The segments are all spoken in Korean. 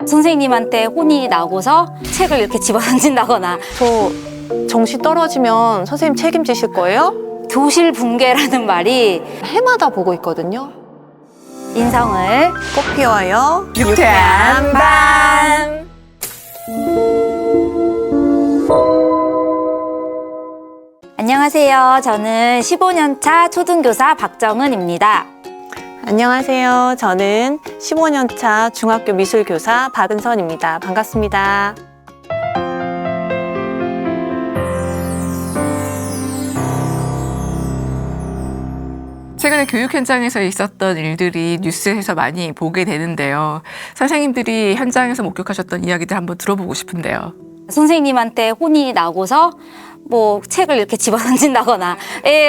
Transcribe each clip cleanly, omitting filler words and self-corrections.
선생님한테 혼이 나고서 책을 이렇게 집어던진다거나. 저 정시 떨어지면 선생님 책임지실 거예요? 교실 붕괴라는 말이 해마다 보고 있거든요. 인성을 꽃 피워요. 유쾌한 밤. 안녕하세요. 저는 15년차 초등교사 박정은입니다. 안녕하세요. 저는 15년차 중학교 미술교사 박은선입니다. 반갑습니다. 최근에 교육 현장에서 있었던 일들이 뉴스에서 많이 보게 되는데요. 선생님들이 현장에서 목격하셨던 이야기들 한번 들어보고 싶은데요. 선생님한테 혼이 나고서 뭐 책을 이렇게 집어던진다거나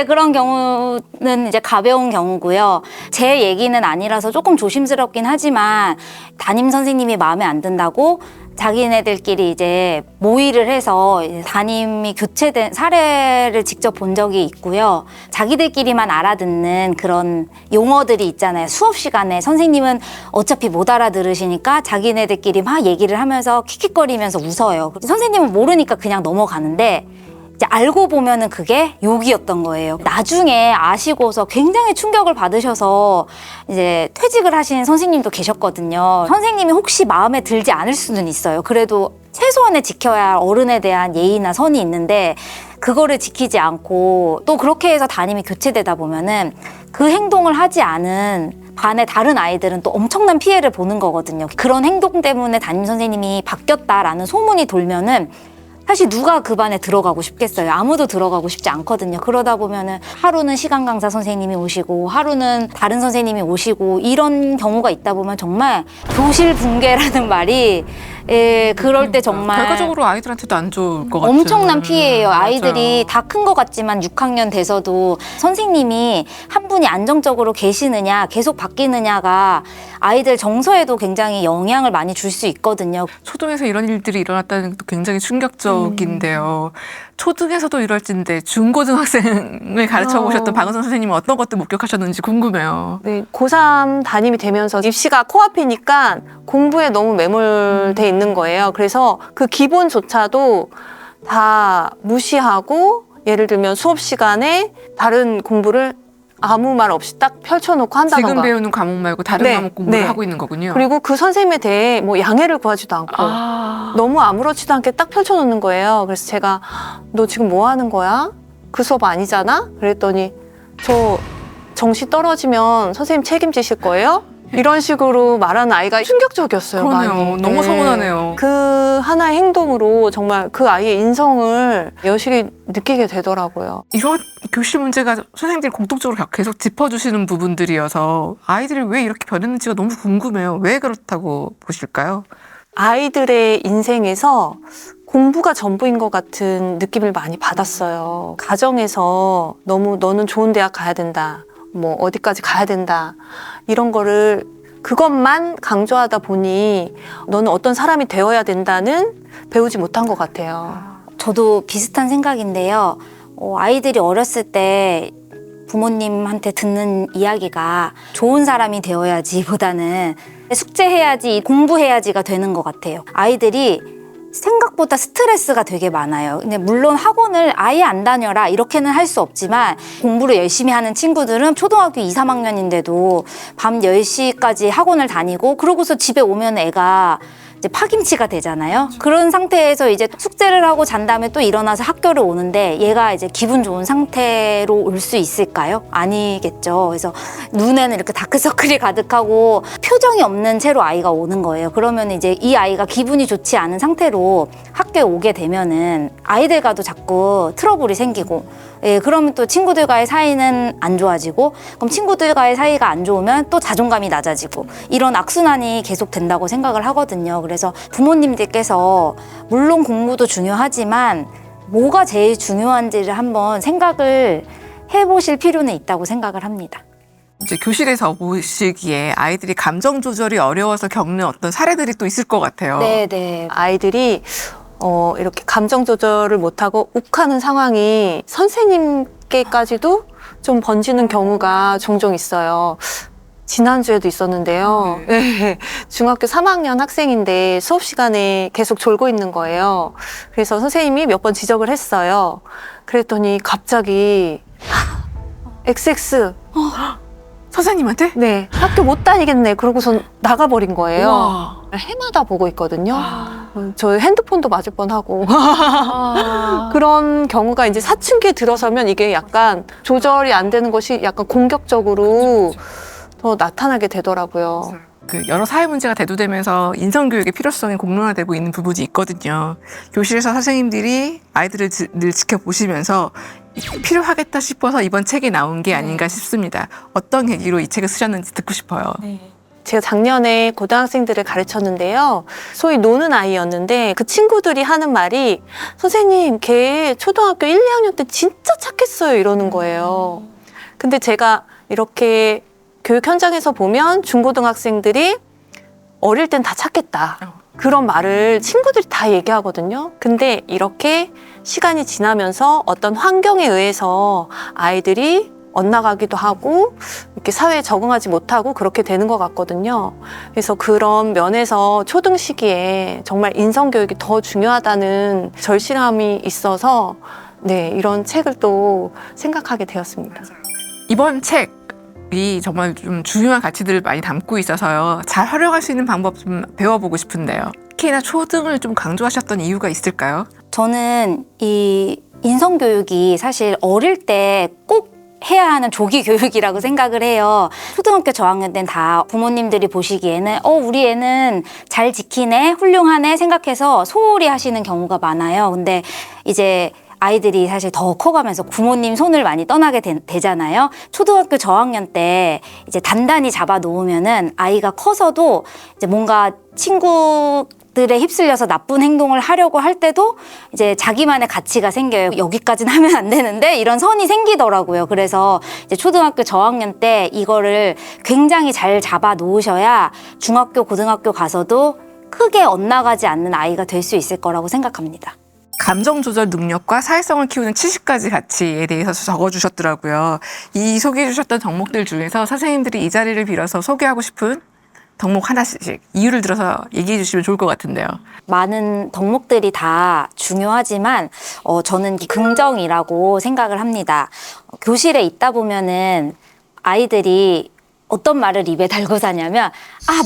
그런 경우는 이제 가벼운 경우고요. 제 얘기는 아니라서 조금 조심스럽긴 하지만 담임 선생님이 마음에 안 든다고 자기네들끼리 이제 모의를 해서 담임이 교체된 사례를 직접 본 적이 있고요. 자기들끼리만 알아듣는 그런 용어들이 있잖아요. 수업 시간에 선생님은 어차피 못 알아들으시니까 자기네들끼리 막 얘기를 하면서 킥킥거리면서 웃어요. 선생님은 모르니까 그냥 넘어가는데 이제 알고 보면은 그게 욕이었던 거예요. 나중에 아시고서 굉장히 충격을 받으셔서 이제 퇴직을 하신 선생님도 계셨거든요. 선생님이 혹시 마음에 들지 않을 수는 있어요. 그래도 최소한의 지켜야 할 어른에 대한 예의나 선이 있는데 그거를 지키지 않고 또 그렇게 해서 담임이 교체되다 보면은 그 행동을 하지 않은 반의 다른 아이들은 또 엄청난 피해를 보는 거거든요. 그런 행동 때문에 담임 선생님이 바뀌었다라는 소문이 돌면은 사실 누가 그 반에 들어가고 싶겠어요. 아무도 들어가고 싶지 않거든요. 그러다 보면은 하루는 시간 강사 선생님이 오시고 하루는 다른 선생님이 오시고 이런 경우가 있다 보면 정말 교실 붕괴라는 말이 그럴 때 정말 결과적으로 아이들한테도 안 좋을 것 같아요. 엄청난 피해예요. 아이들이 다 큰 것 같지만 6학년 돼서도 선생님이 한 분이 안정적으로 계시느냐 계속 바뀌느냐가 아이들 정서에도 굉장히 영향을 많이 줄 수 있거든요. 초등에서 이런 일들이 일어났다는 것도 굉장히 충격적인데요. 초등에서도 이럴진데 중고등학생을 가르쳐 보셨던 박은선 선생님은 어떤 것들 목격하셨는지 궁금해요. 네, 고3 담임이 되면서 입시가 코앞이니까 공부에 너무 매몰돼 있는 거예요. 그래서 그 기본조차도 다 무시하고 예를 들면 수업 시간에 다른 공부를 아무 말 없이 딱 펼쳐놓고 한다던가. 지금 배우는 과목 말고 다른 네, 과목 공부를 네. 하고 있는 거군요. 그리고 그 선생님에 대해 뭐 양해를 구하지도 않고 너무 아무렇지도 않게 딱 펼쳐놓는 거예요. 그래서 제가 너 지금 뭐 하는 거야? 그 수업 아니잖아? 그랬더니 저 정시 떨어지면 선생님 책임지실 거예요? 이런 식으로 말하는 아이가 충격적이었어요. 그러네요. 많이. 너무 서운하네요. 그 하나의 행동으로 정말 그 아이의 인성을 여실히 느끼게 되더라고요. 이런 교실 문제가 선생님들이 공통적으로 계속 짚어주시는 부분들이어서 아이들이 왜 이렇게 변했는지가 너무 궁금해요. 왜 그렇다고 보실까요? 아이들의 인생에서 공부가 전부인 것 같은 느낌을 많이 받았어요. 가정에서 너무 너는 좋은 대학 가야 된다. 뭐 어디까지 가야 된다. 이런 거를 그것만 강조하다 보니 너는 어떤 사람이 되어야 된다는 배우지 못한 것 같아요. 저도 비슷한 생각인데요. 아이들이 어렸을 때 부모님한테 듣는 이야기가 좋은 사람이 되어야지 보다는 숙제해야지, 공부해야지가 되는 것 같아요. 아이들이 생각보다 스트레스가 되게 많아요. 근데 물론 학원을 아예 안 다녀라 이렇게는 할 수 없지만 공부를 열심히 하는 친구들은 초등학교 2, 3학년인데도 밤 10시까지 학원을 다니고 그러고서 집에 오면 애가 이제 파김치가 되잖아요. 그런 상태에서 이제 숙제를 하고 잔 다음에 또 일어나서 학교를 오는데 얘가 이제 기분 좋은 상태로 올 수 있을까요? 아니겠죠. 그래서 눈에는 이렇게 다크서클이 가득하고 표정이 없는 채로 아이가 오는 거예요. 그러면 이제 이 아이가 기분이 좋지 않은 상태로 학교에 오게 되면은 아이들과도 자꾸 트러블이 생기고 그러면 또 친구들과의 사이는 안 좋아지고 그럼 친구들과의 사이가 안 좋으면 또 자존감이 낮아지고 이런 악순환이 계속 된다고 생각을 하거든요. 그래서 부모님들께서 물론 공부도 중요하지만 뭐가 제일 중요한지를 한번 생각을 해보실 필요는 있다고 생각을 합니다. 이제 교실에서 보시기에 아이들이 감정 조절이 어려워서 겪는 어떤 사례들이 또 있을 것 같아요. 네. 아이들이 이렇게 감정 조절을 못하고 욱하는 상황이 선생님께까지도 좀 번지는 경우가 종종 있어요. 지난주에도 있었는데요. 네. 중학교 3학년 학생인데 수업 시간에 계속 졸고 있는 거예요. 그래서 선생님이 몇 번 지적을 했어요. 그랬더니 갑자기 XX 선생님한테? 네, 학교 못 다니겠네. 그러고선 나가버린 거예요. 와. 해마다 보고 있거든요. 저 핸드폰도 맞을 뻔하고 아. 그런 경우가 이제 사춘기에 들어서면 이게 약간 조절이 안 되는 것이 약간 공격적으로 더 나타나게 되더라고요. 그 여러 사회 문제가 대두되면서 인성교육의 필요성이 공론화되고 있는 부분이 있거든요. 교실에서 선생님들이 아이들을 늘 지켜보시면서 필요하겠다 싶어서 이번 책이 나온 게 아닌가 싶습니다. 어떤 계기로 이 책을 쓰셨는지 듣고 싶어요. 제가 작년에 고등학생들을 가르쳤는데요. 소위 노는 아이였는데 그 친구들이 하는 말이 선생님, 걔 초등학교 1, 2학년 때 진짜 착했어요 이러는 거예요. 근데 제가 이렇게 교육 현장에서 보면 중고등학생들이 어릴 땐 다 착했다. 그런 말을 친구들이 다 얘기하거든요. 근데 이렇게 시간이 지나면서 어떤 환경에 의해서 아이들이 엇나가기도 하고 이렇게 사회에 적응하지 못하고 그렇게 되는 것 같거든요. 그래서 그런 면에서 초등 시기에 정말 인성교육이 더 중요하다는 절실함이 있어서 네, 이런 책을 또 생각하게 되었습니다. 이번 책이 정말 좀 중요한 가치들을 많이 담고 있어서요. 잘 활용할 수 있는 방법 좀 배워보고 싶은데요. 특히나 초등을 좀 강조하셨던 이유가 있을까요? 저는 이 인성교육이 사실 어릴 때 꼭 해야 하는 조기 교육이라고 생각을 해요. 초등학교 저학년 때는 다 부모님들이 보시기에는 우리 애는 잘 지키네, 훌륭하네 생각해서 소홀히 하시는 경우가 많아요. 근데 이제 아이들이 사실 더 커가면서 부모님 손을 많이 떠나게 되잖아요. 초등학교 저학년 때 이제 단단히 잡아 놓으면은 아이가 커서도 이제 뭔가 친구들에 휩쓸려서 나쁜 행동을 하려고 할 때도 이제 자기만의 가치가 생겨요. 여기까지는 하면 안 되는데 이런 선이 생기더라고요. 그래서 이제 초등학교 저학년 때 이거를 굉장히 잘 잡아 놓으셔야 중학교, 고등학교 가서도 크게 엇나가지 않는 아이가 될 수 있을 거라고 생각합니다. 감정 조절 능력과 사회성을 키우는 70가지 가치에 대해서 적어주셨더라고요. 이 소개해 주셨던 덕목들 중에서 선생님들이 이 자리를 빌어서 소개하고 싶은 덕목 하나씩 이유를 들어서 얘기해 주시면 좋을 것 같은데요. 많은 덕목들이 다 중요하지만 저는 긍정이라고 생각을 합니다. 교실에 있다 보면은 아이들이 어떤 말을 입에 달고 사냐면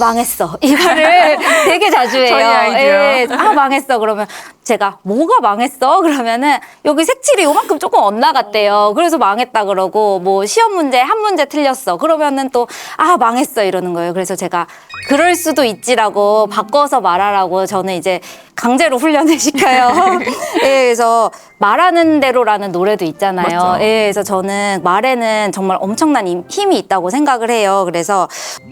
망했어 이 말을 되게 자주 해요. 저희 아이도요. 예, 망했어 그러면 제가 뭐가 망했어 그러면은 여기 색칠이 요만큼 조금 엇나갔대요. 그래서 망했다 그러고 뭐 시험 문제 한 문제 틀렸어 그러면은 또 망했어 이러는 거예요. 그래서 제가 그럴 수도 있지라고 바꿔서 말하라고 저는 이제 강제로 훈련을 시켜요. 예, 그래서 말하는 대로라는 노래도 있잖아요. 맞죠. 예, 그래서 저는 말에는 정말 엄청난 힘이 있다고 생각을 해요. 그래서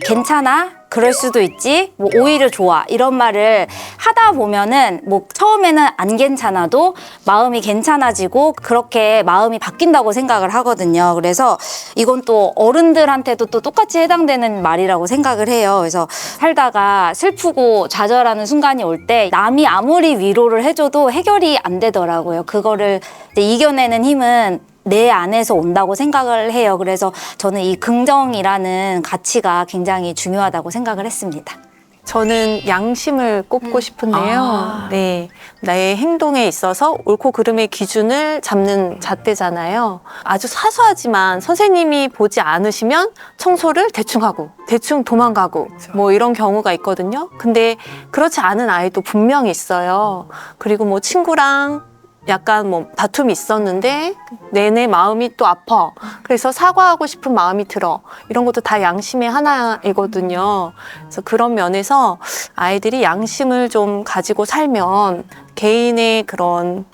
괜찮아? 그럴 수도 있지. 뭐 오히려 좋아. 이런 말을 하다 보면은 뭐 처음에는 안 괜찮아도 마음이 괜찮아지고 그렇게 마음이 바뀐다고 생각을 하거든요. 그래서 이건 또 어른들한테도 또 똑같이 해당되는 말이라고 생각을 해요. 그래서 살다가 슬프고 좌절하는 순간이 올 때 남이 아무리 위로를 해줘도 해결이 안 되더라고요. 그거를 이제 이겨내는 힘은 내 안에서 온다고 생각을 해요. 그래서 저는 이 긍정이라는 가치가 굉장히 중요하다고 생각을 했습니다. 저는 양심을 꼽고 싶은데요. 네, 나의 행동에 있어서 옳고 그름의 기준을 잡는 잣대잖아요. 아주 사소하지만 선생님이 보지 않으시면 청소를 대충 하고 대충 도망가고 뭐 이런 경우가 있거든요. 근데 그렇지 않은 아이도 분명히 있어요. 그리고 뭐 친구랑 약간 뭐 다툼이 있었는데 내내 마음이 또 아파. 그래서 사과하고 싶은 마음이 들어. 이런 것도 다 양심의 하나이거든요. 그래서 그런 면에서 아이들이 양심을 좀 가지고 살면 개인의 그런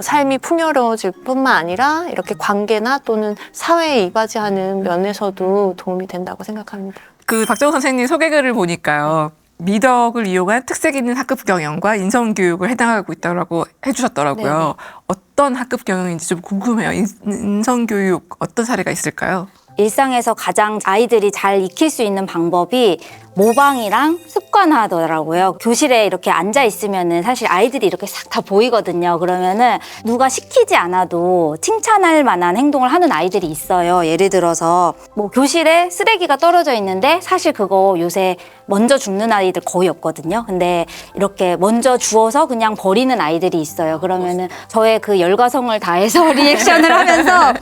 삶이 풍요로워질 뿐만 아니라 이렇게 관계나 또는 사회에 이바지하는 면에서도 도움이 된다고 생각합니다. 그 박정우 선생님 소개글을 보니까요. 미덕을 이용한 특색 있는 학급 경영과 인성교육을 해당하고 있다고 해주셨더라고요. 네네. 어떤 학급 경영인지 좀 궁금해요. 인성교육 어떤 사례가 있을까요? 일상에서 가장 아이들이 잘 익힐 수 있는 방법이 모방이랑 습관화하더라고요. 교실에 이렇게 앉아 있으면은 사실 아이들이 이렇게 싹 다 보이거든요. 그러면은 누가 시키지 않아도 칭찬할 만한 행동을 하는 아이들이 있어요. 예를 들어서 뭐 교실에 쓰레기가 떨어져 있는데 사실 그거 요새 먼저 줍는 아이들 거의 없거든요. 근데 이렇게 먼저 주워서 그냥 버리는 아이들이 있어요. 그러면은 저의 그 열과성을 다해서 리액션을 하면서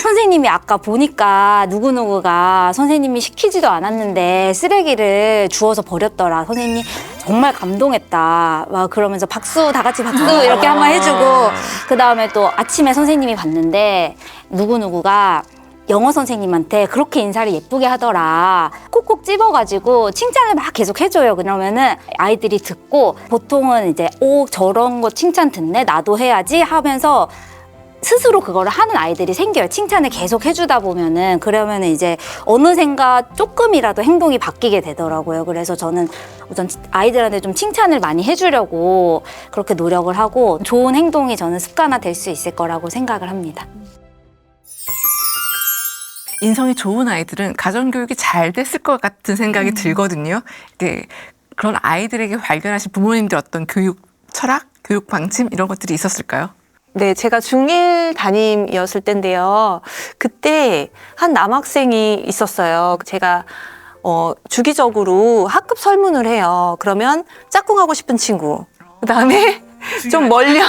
선생님이 아까 보니까 누구누구가 선생님이 시키지도 않았는데 쓰레기를 주워서 버렸더라. 선생님 정말 감동했다. 막 그러면서 박수, 다 같이 박수 이렇게 한번 해주고 그 다음에 또 아침에 선생님이 봤는데 누구누구가 영어 선생님한테 그렇게 인사를 예쁘게 하더라. 콕콕 집어가지고 칭찬을 막 계속 해줘요. 그러면은 아이들이 듣고 보통은 이제 오 저런 거 칭찬 듣네 나도 해야지 하면서 스스로 그거를 하는 아이들이 생겨요. 칭찬을 계속 해주다 보면은 그러면은 이제 어느샌가 조금이라도 행동이 바뀌게 되더라고요. 그래서 저는 우선 아이들한테 좀 칭찬을 많이 해주려고 그렇게 노력을 하고 좋은 행동이 저는 습관화 될 수 있을 거라고 생각을 합니다. 인성이 좋은 아이들은 가정교육이 잘 됐을 것 같은 생각이 들거든요. 네, 그런 아이들에게 발견하신 부모님들 어떤 교육 철학, 교육 방침 이런 것들이 있었을까요? 네, 제가 중1 담임이었을 때인데요. 그때 한 남학생이 있었어요. 제가 주기적으로 학급 설문을 해요. 그러면 짝꿍하고 싶은 친구, 그다음에 좀 멀리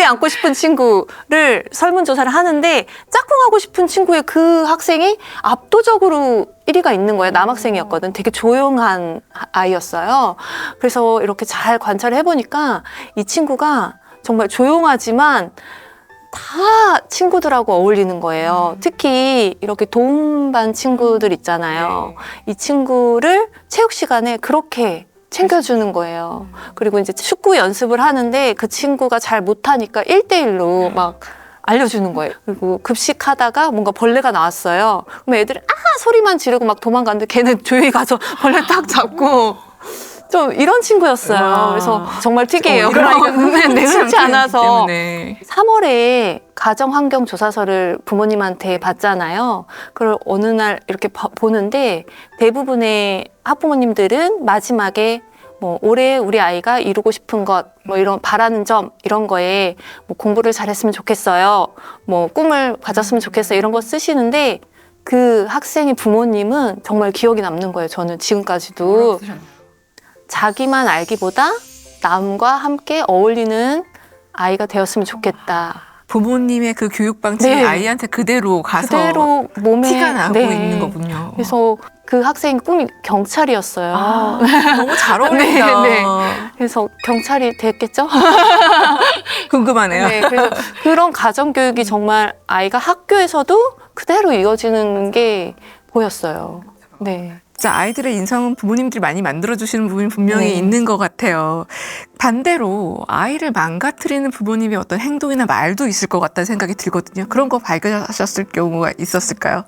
앉고 싶은 친구를 설문조사를 하는데 짝꿍하고 싶은 친구의 그 학생이 압도적으로 1위가 있는 거예요. 남학생이었거든. 되게 조용한 아이였어요. 그래서 이렇게 잘 관찰을 해보니까 이 친구가 정말 조용하지만 다 친구들하고 어울리는 거예요. 특히 이렇게 도움반 친구들 있잖아요. 이 친구를 체육 시간에 그렇게 챙겨주는 거예요. 그리고 이제 축구 연습을 하는데 그 친구가 잘 못하니까 1대1로 막 알려주는 거예요. 그리고 급식하다가 뭔가 벌레가 나왔어요. 그럼 애들이 소리만 지르고 막 도망가는데 걔는 조용히 가서 벌레 딱 잡고 좀 이런 친구였어요. 와. 그래서 정말 특이해요. 이런 아이가 네, 흔치 않아서. 때문에. 3월에 가정환경조사서를 부모님한테 받잖아요. 그걸 어느 날 이렇게 보는데 대부분의 학부모님들은 마지막에 뭐 올해 우리 아이가 이루고 싶은 것, 뭐 이런 바라는 점 이런 거에 뭐 공부를 잘했으면 좋겠어요. 뭐 꿈을 가졌으면 좋겠어요. 이런 거 쓰시는데 그 학생의 부모님은 정말 기억이 남는 거예요. 저는 지금까지도. 자기만 알기보다 남과 함께 어울리는 아이가 되었으면 좋겠다. 부모님의 그 교육 방침이 네. 아이한테 그대로 가서 그대로 몸에 티가 나고 네. 있는 거군요. 그래서 그 학생 꿈이 경찰이었어요. 너무 잘 어울린다. 네, 네. 그래서 경찰이 됐겠죠? 궁금하네요. 네, 그래서 그런 가정교육이 정말 아이가 학교에서도 그대로 이어지는 게 보였어요. 네. 진짜 아이들의 인성은 부모님들이 많이 만들어주시는 부분이 분명히 네. 있는 것 같아요. 반대로 아이를 망가뜨리는 부모님의 어떤 행동이나 말도 있을 것 같다는 생각이 들거든요. 그런 거 발견하셨을 경우가 있었을까요?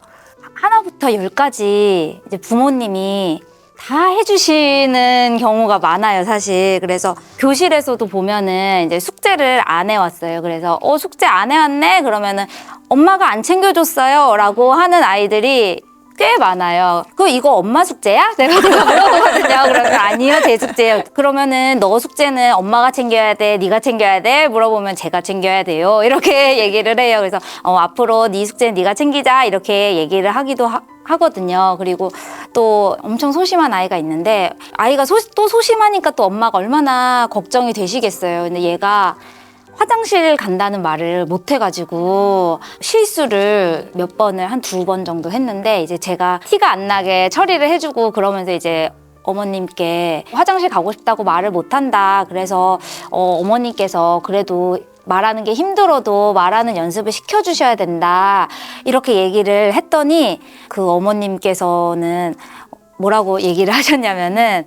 하나부터 10까지 이제 부모님이 다 해주시는 경우가 많아요, 사실. 그래서 교실에서도 보면은 이제 숙제를 안 해왔어요. 그래서 숙제 안 해왔네? 그러면은 엄마가 안 챙겨줬어요. 라고 하는 아이들이 꽤 많아요. 그럼 이거 엄마 숙제야? 내가 물어보거든요. 그러면 아니요, 제 숙제예요. 그러면은 너 숙제는 엄마가 챙겨야 돼, 네가 챙겨야 돼? 물어보면 제가 챙겨야 돼요. 이렇게 얘기를 해요. 그래서 앞으로 네 숙제는 네가 챙기자 이렇게 얘기를 하기도 하거든요. 그리고 또 엄청 소심한 아이가 있는데 아이가 또 소심하니까 또 엄마가 얼마나 걱정이 되시겠어요. 근데 얘가 화장실 간다는 말을 못 해가지고 실수를 몇 번을 한 2번 정도 했는데 이제 제가 티가 안 나게 처리를 해주고 그러면서 이제 어머님께 화장실 가고 싶다고 말을 못 한다. 그래서 어머님께서 그래도 말하는 게 힘들어도 말하는 연습을 시켜주셔야 된다. 이렇게 얘기를 했더니 그 어머님께서는 뭐라고 얘기를 하셨냐면은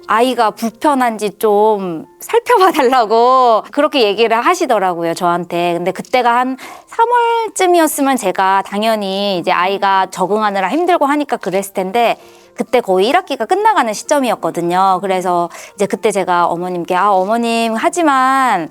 아이가 불편한지 좀 살펴봐 달라고 그렇게 얘기를 하시더라고요, 저한테. 근데 그때가 한 3월쯤이었으면 제가 당연히 이제 아이가 적응하느라 힘들고 하니까 그랬을 텐데 그때 거의 1학기가 끝나가는 시점이었거든요. 그래서 이제 그때 제가 어머님께 어머님 하지만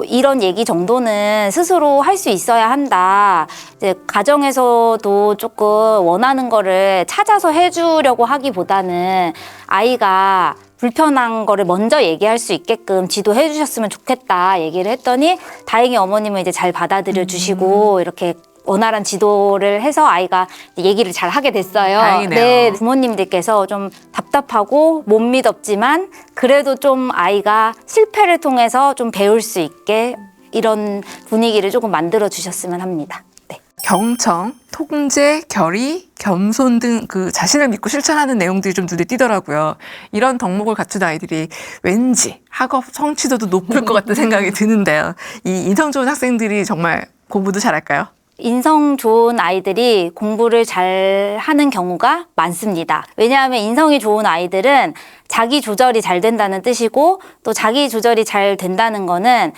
이런 얘기 정도는 스스로 할 수 있어야 한다. 이제 가정에서도 조금 원하는 거를 찾아서 해주려고 하기보다는 아이가 불편한 거를 먼저 얘기할 수 있게끔 지도해 주셨으면 좋겠다 얘기를 했더니 다행히 어머님은 이제 잘 받아들여 주시고 이렇게 원활한 지도를 해서 아이가 얘기를 잘 하게 됐어요. 다행이네요. 네, 부모님들께서 좀 답답하고 못 믿었지만 그래도 좀 아이가 실패를 통해서 좀 배울 수 있게 이런 분위기를 조금 만들어 주셨으면 합니다. 네. 경청, 통제, 결의, 겸손 등 그 자신을 믿고 실천하는 내용들이 좀 눈에 띄더라고요. 이런 덕목을 갖춘 아이들이 왠지 학업 성취도도 높을 것 같은 생각이 드는데요. 이 인성 좋은 학생들이 정말 공부도 잘할까요? 인성 좋은 아이들이 공부를 잘 하는 경우가 많습니다. 왜냐하면 인성이 좋은 아이들은 자기 조절이 잘 된다는 뜻이고 또 자기 조절이 잘 된다는 거는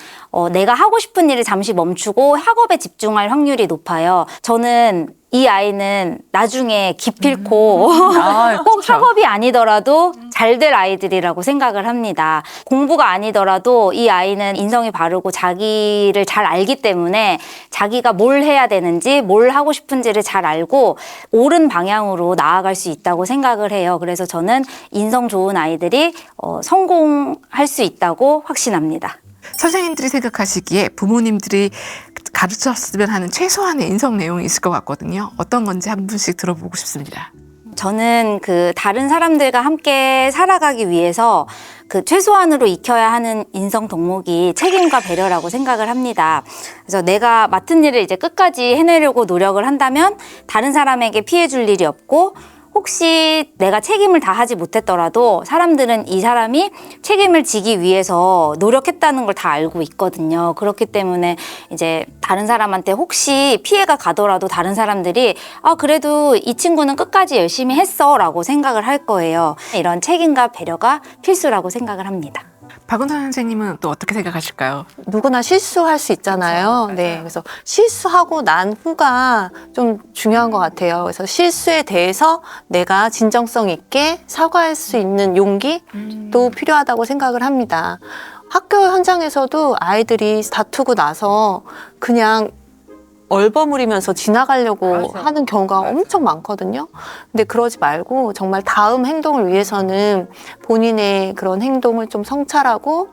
내가 하고 싶은 일을 잠시 멈추고 학업에 집중할 확률이 높아요. 저는 이 아이는 나중에 기필코 꼭 그렇죠. 학업이 아니더라도 잘 될 아이들이라고 생각을 합니다. 공부가 아니더라도 이 아이는 인성이 바르고 자기를 잘 알기 때문에 자기가 뭘 해야 되는지 뭘 하고 싶은지를 잘 알고 옳은 방향으로 나아갈 수 있다고 생각을 해요. 그래서 저는 인성 좋은 아이들이 성공할 수 있다고 확신합니다. 선생님들이 생각하시기에 부모님들이 가르쳤으면 하는 최소한의 인성 내용이 있을 것 같거든요. 어떤 건지 한 분씩 들어보고 싶습니다. 저는 다른 사람들과 함께 살아가기 위해서 최소한으로 익혀야 하는 인성 덕목이 책임과 배려라고 생각을 합니다. 그래서 내가 맡은 일을 이제 끝까지 해내려고 노력을 한다면 다른 사람에게 피해 줄 일이 없고 혹시 내가 책임을 다하지 못했더라도 사람들은 이 사람이 책임을 지기 위해서 노력했다는 걸 다 알고 있거든요. 그렇기 때문에 이제 다른 사람한테 혹시 피해가 가더라도 다른 사람들이 그래도 이 친구는 끝까지 열심히 했어 라고 생각을 할 거예요. 이런 책임과 배려가 필수라고 생각을 합니다. 박은선 선생님은 또 어떻게 생각하실까요? 누구나 실수할 수 있잖아요. 그렇죠. 네, 그래서 실수하고 난 후가 좀 중요한 것 같아요. 그래서 실수에 대해서 내가 진정성 있게 사과할 수 있는 용기도 필요하다고 생각을 합니다. 학교 현장에서도 아이들이 다투고 나서 그냥 얼버무리면서 지나가려고 하는 경우가 엄청 많거든요. 근데 그러지 말고 정말 다음 행동을 위해서는 본인의 그런 행동을 좀 성찰하고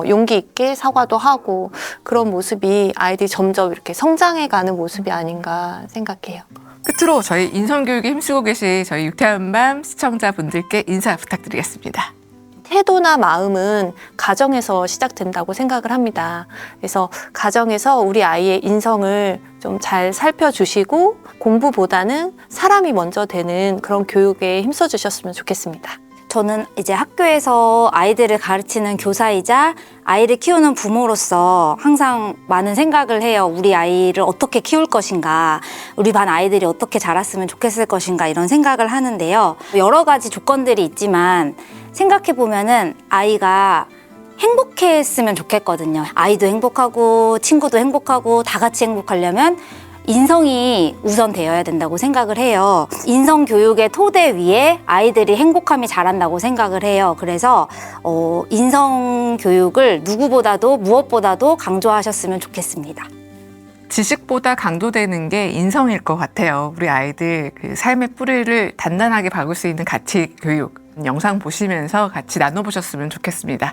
용기 있게 사과도 하고 그런 모습이 아이들이 점점 이렇게 성장해가는 모습이 아닌가 생각해요. 끝으로 저희 인성교육에 힘쓰고 계신 저희 유쾌한 밤 시청자분들께 인사 부탁드리겠습니다. 태도나 마음은 가정에서 시작된다고 생각을 합니다. 그래서 가정에서 우리 아이의 인성을 좀 잘 살펴주시고 공부보다는 사람이 먼저 되는 그런 교육에 힘써주셨으면 좋겠습니다. 저는 이제 학교에서 아이들을 가르치는 교사이자 아이를 키우는 부모로서 항상 많은 생각을 해요. 우리 아이를 어떻게 키울 것인가, 우리 반 아이들이 어떻게 자랐으면 좋겠을 것인가 이런 생각을 하는데요. 여러 가지 조건들이 있지만 생각해보면은 아이가 행복했으면 좋겠거든요. 아이도 행복하고 친구도 행복하고 다 같이 행복하려면 인성이 우선되어야 된다고 생각을 해요. 인성 교육의 토대 위에 아이들이 행복함이 자란다고 생각을 해요. 그래서 인성 교육을 누구보다도 무엇보다도 강조하셨으면 좋겠습니다. 지식보다 강조되는 게 인성일 것 같아요. 우리 아이들 삶의 뿌리를 단단하게 박을 수 있는 가치 교육 영상 보시면서 같이 나눠보셨으면 좋겠습니다.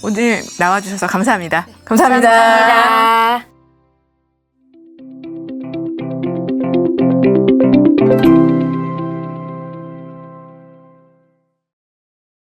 오늘 나와주셔서 감사합니다. 감사합니다. 감사합니다.